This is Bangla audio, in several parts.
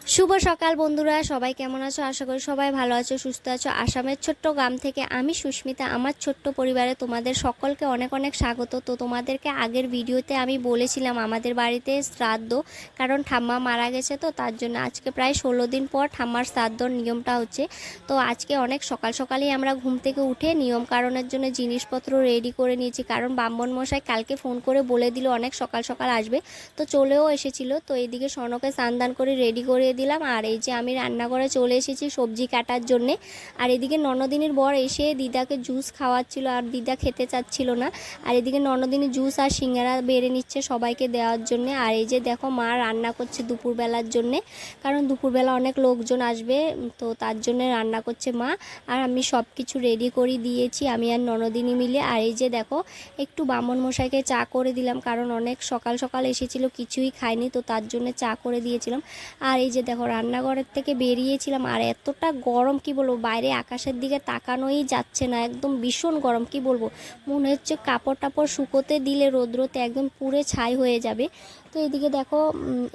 শুভ সকাল বন্ধুরা, সবাই কেমন আছো? আশা করি সবাই ভালো আছো, সুস্থ আছো। আসামের ছোট্ট গ্রাম থেকে আমি সুস্মিতা, আমার ছোট্ট পরিবারে তোমাদের সকলকে অনেক অনেক স্বাগত। তো তোমাদেরকে আগের ভিডিওতে আমি বলেছিলাম আমাদের বাড়িতে শ্রাদ্ধ, কারণ ঠাম্মা মারা গেছে, তো তার জন্য আজকে প্রায় 16 দিন পর ঠাম্মার শ্রাদ্ধর নিয়মটা হচ্ছে। তো আজকে অনেক সকাল সকালেই আমরা ঘুম থেকে উঠে নিয়ম কারণের জন্য জিনিসপত্র রেডি করে নিয়েছি, কারণ ব্রাহ্মণ মশাই কালকে ফোন করে বলে দিল অনেক সকাল সকাল আসবে, তো চলেও এসেছিল। তো এইদিকে স্বর্ণকে স্নান করে রেডি করে দিলাম, আর এই যে আমি রান্নাঘরে চলে এসেছি সবজি কাটার জন্যে। আর এদিকে ননদিনীর বর এসে দিদাকে জুস খাওয়াচ্ছিল, আর দিদা খেতে চাচ্ছিল না। আর এদিকে ননদিনী জুস আর সিঙ্গারা বেড়ে নিচ্ছে সবাইকে দেওয়ার জন্যে। আর এই যে দেখো মা রান্না করছে দুপুরবেলার জন্যে, কারণ দুপুরবেলা অনেক লোকজন আসবে, তো তার জন্য রান্না করছে মা। আর আমি সব কিছু রেডি করে দিয়েছি, আমি আর ননদিনী মিলে। আর এই যে দেখো একটু বামন মশাইকে চা করে দিলাম, কারণ অনেক সকাল সকাল এসেছিল, কিছুই খায়নি, তো তার জন্য চা করে দিয়েছিলাম। আর এই যে দেখো রান্নাঘরের থেকে বেরিয়েছিলাম, আর এতটা গরম কি বলবো, বাইরে আকাশের দিকে তাকানোই যাচ্ছে না, একদম ভীষণ গরম কি বলবো। মনে হচ্ছে কাপড় টাপড় শুকোতে দিলে রোদ্রতে একদম পুড়ে ছাই হয়ে যাবে। তো এদিকে দেখো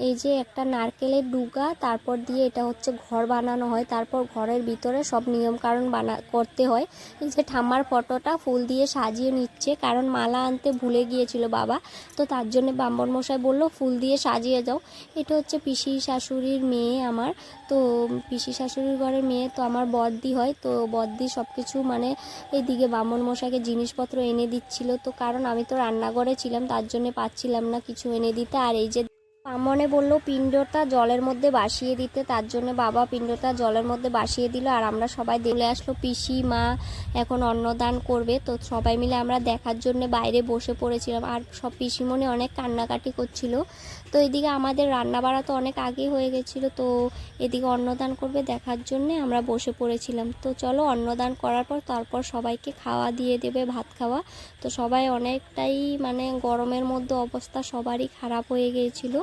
এই যে একটা নারকেলের ডুগা, তারপর দিয়ে এটা হচ্ছে ঘর বানানো হয়, তারপর ঘরের ভিতরে সব নিয়মকানুন করতে হয়। এই যে ঠাম্মার ফটোটা ফুল দিয়ে সাজিয়ে নিচ্ছে, কারণ মালা আনতে ভুলে গিয়েছিল বাবা, তো তার জন্য ব্রাহ্মণ মশাই বললো ফুল দিয়ে সাজিয়ে যাও। এটা হচ্ছে পিসি শাশুড়ির মেয়ে আমার, তো পিসি শাশুড়ির ঘরের মেয়ে তো আমার বদ্দি হয়, তো বদ্দি সব কিছু মানে এইদিকে ব্রাহ্মণ মশাইকে জিনিসপত্র এনে দিচ্ছিল, তো কারণ আমি তো রান্নাঘরে ছিলাম তার জন্য পাচ্ছিলাম না কিছু এনে দিতে। আর এই যে ব্রাহ্মণে বললো পিণ্ডটা জলের মধ্যে ভাসিয়ে দিতে, তার জন্য বাবা পিণ্ডটা জলের মধ্যে ভাসিয়ে দিল। আর আমরা সবাই চলে আসলো, পিসি মা এখন অন্নদান করবে, তো সবাই মিলে আমরা দেখার জন্য বাইরে বসে পড়েছিলাম। আর সব পিসিমণি অনেক কান্নাকাটি করছিল। তো এদিকে আমাদের রান্না বাড়া তো অনেক আগে হয়ে গেছিলো, তো এদিকে অন্নদান করবে দেখার জন্যে আমরা বসে পড়েছিলাম। তো চলো অন্নদান করার পর তারপর সবাইকে খাওয়া দিয়ে দেবে, ভাত খাওয়া। তো সবাই অনেকটাই মানে গরমের মধ্যে অবস্থা সবারই খারাপ হয়ে গিয়েছিল।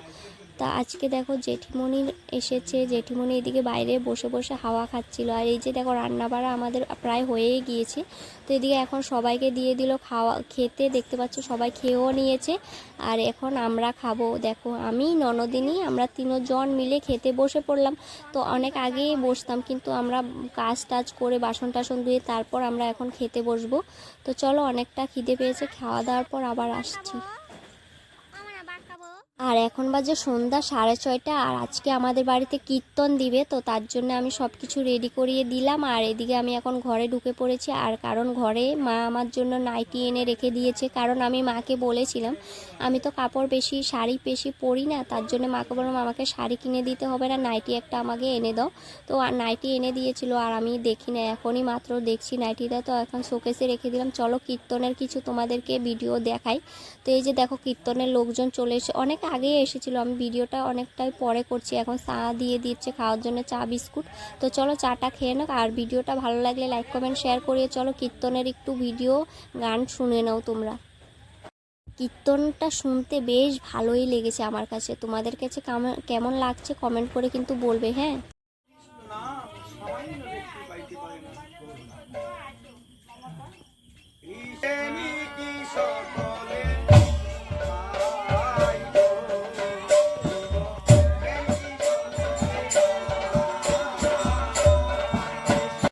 তা আজকে দেখো জেঠিমণি এসেছে, জেঠিমণি এদিকে বাইরে বসে বসে হাওয়া খাচ্ছিল। আর এই যে দেখো রান্না বাড়া আমাদের প্রায় হয়েই গিয়েছে, তো এদিকে এখন সবাইকে দিয়ে দিল খাওয়া খেতে, দেখতে পাচ্ছ সবাই খেয়েও নিয়েছে। আর এখন আমরা খাবো, দেখো আমি ননদিনী আমরা তিনজন মিলে খেতে বসে পড়লাম। তো অনেক আগেই বসতাম, কিন্তু আমরা কাজ টাজ করে বাসন টাসন ধুয়ে তারপর আমরা এখন খেতে বসবো। তো চলো অনেকটা খিদে পেয়েছে, খাওয়া দাওয়ার পর আবার আসছি। আর এখন বাজে সন্ধ্যা 6:30, আর আজকে আমাদের বাড়িতে কীর্তন দিবে, তো তার জন্য আমি সব কিছু রেডি করিয়ে দিলাম। আর এদিকে আমি এখন ঘরে ঢুকে পড়েছি, আর কারণ ঘরে মা আমার জন্য নাইটি এনে রেখে দিয়েছে, কারণ আমি মাকে বলেছিলাম আমি তো কাপড় বেশি শাড়ি বেশি পরি না, তার জন্য মাকে বললাম আমাকে শাড়ি কিনে দিতে হবে না, নাইটি একটা আমাকে এনে দাও। তো আর নাইটি এনে দিয়েছিল, আর আমি দেখি না, এখনই মাত্র দেখছি নাইটিটা, তো এখন শোকেসে রেখে দিলাম। চলো কীর্তনের কিছু তোমাদেরকে ভিডিও দেখাই। তো এই যে দেখো কীর্তনের লোকজন চলে এসে অনেক আগেই এসেছিলো, আমি ভিডিওটা অনেকটাই পরে করছি। এখন চা দিয়ে দিচ্ছে খাওয়ার জন্য, চা বিস্কুট। তো চলো চাটা খেয়ে নাও, আর ভিডিওটা ভালো লাগলে লাইক কমেন্ট শেয়ার করিয়ে চলো কীর্তনের একটু ভিডিও গান শুনে নাও তোমরা। কীর্তনটা শুনতে বেশ ভালোই লেগেছে আমার কাছে, তোমাদের কাছে কেমন লাগছে কমেন্ট করে কিন্তু বলবে, হ্যাঁ।